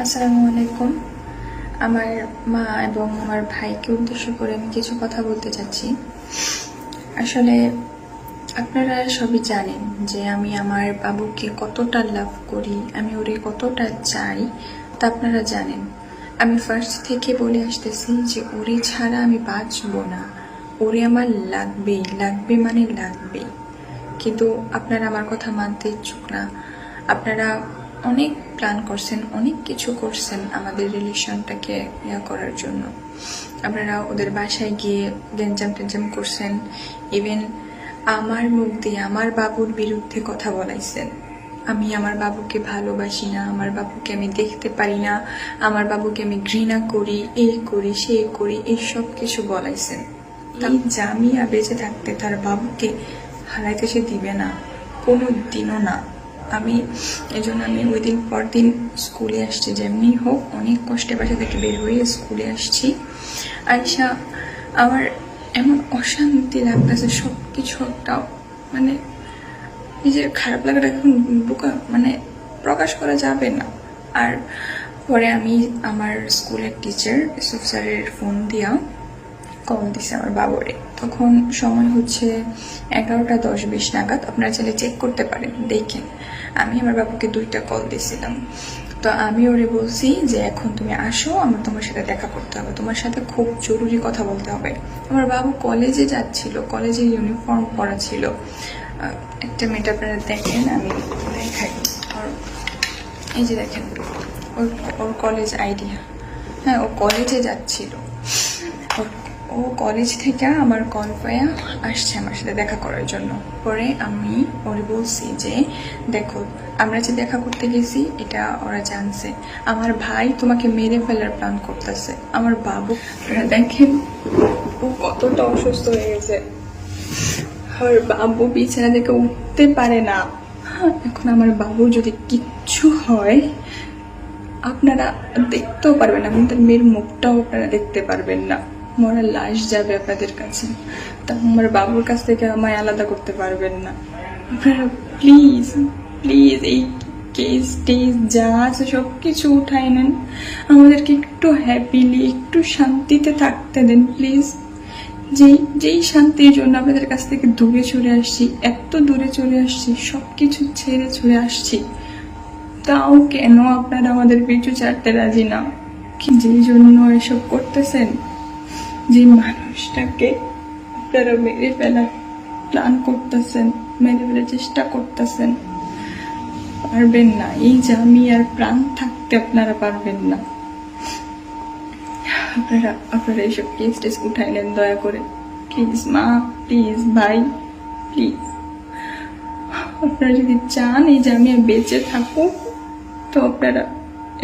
আসসালামু আলাইকুম। আমার মা এবং আমার ভাইকে উদ্দেশ্য করে আমি কিছু কথা বলতে চাচ্ছি। আসলে আপনারা সবই জানেন যে আমি আমার বাবুকে কতটা লাভ করি, আমি ওরে কতটা চাই, তা আপনারা জানেন। আমি ফার্স্ট থেকে বলে আসতেছি যে ওরে ছাড়া আমি বাঁচব না, ওরে আমার লাগবেই, লাগবে মানে লাগবেই। কিন্তু আপনারা আমার কথা মানতে ইচ্ছুক না। আপনারা অনেক প্ল্যান করছেন, অনেক কিছু করছেন আমাদের রিলেশনটাকে করার জন্য। আপনারা ওদের বাসায় গিয়ে গেঞ্জাম টেঞ্জাম করছেন, ইভেন আমার মুখ দিয়ে আমার বাবুর বিরুদ্ধে কথা বলাইছেন। আমি আমার বাবুকে ভালোবাসি না, আমার বাবুকে আমি দেখতে পারি না, আমার বাবুকে আমি ঘৃণা করি, এই করি সেই করি, এই সব কিছু বলাইছেন। এই জামিয়া বেঁচে থাকতে তার বাবুকে হারাইতে সে দিবে না, কোনো দিনও না। আমি ওই দিন পর দিন স্কুলে আসছি, যেমনি হোক অনেক কষ্টে বাসা থেকে বের হয়ে স্কুলে আসছি। আয়সা আমার এমন অশান্তি লাগতেছে, সব কিছু একটা মানে নিজের খারাপ লাগাটা এখন প্রকাশ করা যাবে না। আর পরে আমি আমার স্কুলের টিচার ইউসুফ স্যারের ফোন দিয়া কল দিছে আমার বাবুরে। তখন সময় হচ্ছে 11:10-20 নাগাদ। আপনারা চাইলে চেক করতে পারেন, দেখেন। আমি আমার বাবুকে 2টা কল দিয়েছিলাম। তো আমি ওরে বলছি যে এখন তুমি আসো, আমার তোমার সাথে দেখা করতে হবে, তোমার সাথে খুব জরুরি কথা বলতে হবে। আমার বাবু কলেজে যাচ্ছিল, কলেজে ইউনিফর্ম পরা ছিল। একটা মিনিট আপনারা দেখেন, আমি দেখাই। এই যে দেখেন ওর কলেজ আইডিয়া। হ্যাঁ, ও কলেজে যাচ্ছিল। ও কলেজ থেকে আমার কল পায়া আসছে আমার সাথে দেখা করার জন্য। পরে আমি ওরে বলছি যে দেখো, আমরা যে দেখা করতে গেছি এটা ওরা জানছে, আমার ভাই তোমাকে মেরে ফেলার প্ল্যান করতেছে। আমার বাবু দেখেন ও কতটা অসুস্থ হয়ে গেছে, আর বাবু বিছানা থেকে উঠতে পারে না। এখন আমার বাবু যদি কিচ্ছু হয় আপনারা দেখতেও পারবেন না, এবং তার মেয়ের মুখটাও আপনারা দেখতে পারবেন না। মরা লাশ যাবে আপনাদের কাছে, তা আমার বাবুর কাছ থেকে আমায় আলাদা করতে পারবেন না। আপনারা প্লিজ প্লিজ এই কেস টেস যা আছে সব কিছু উঠাই নেন, আমাদেরকে একটু হ্যাপিলি একটু শান্তিতে থাকতে দেন প্লিজ। যেই শান্তির জন্য আপনাদের কাছ থেকে দূরে চলে আসছি, এত দূরে চলে আসছি, সব কিছু ছেড়ে চলে আসছি, তাও কেন আপনারা আমাদের পিছু ছাড়তে রাজি না? যেই জন্য এসব করতেছেন, যে মানুষটাকে আপনারা মেরে ফেলার প্ল্যান করতেছেন, মেরে ফেলার চেষ্টা করতেছেন, পারবেন না। এই জামিয়ার প্রাণ থাকতে আপনারা পারবেন না। আপনারা এইসব কেস টেস উঠাই নেন দয়া করে, প্লিজ মা, প্লিজ ভাই, প্লিজ। আপনারা যদি চান এই জামিয়া বেঁচে থাকুক তো আপনারা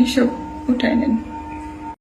এসব উঠাই নেন।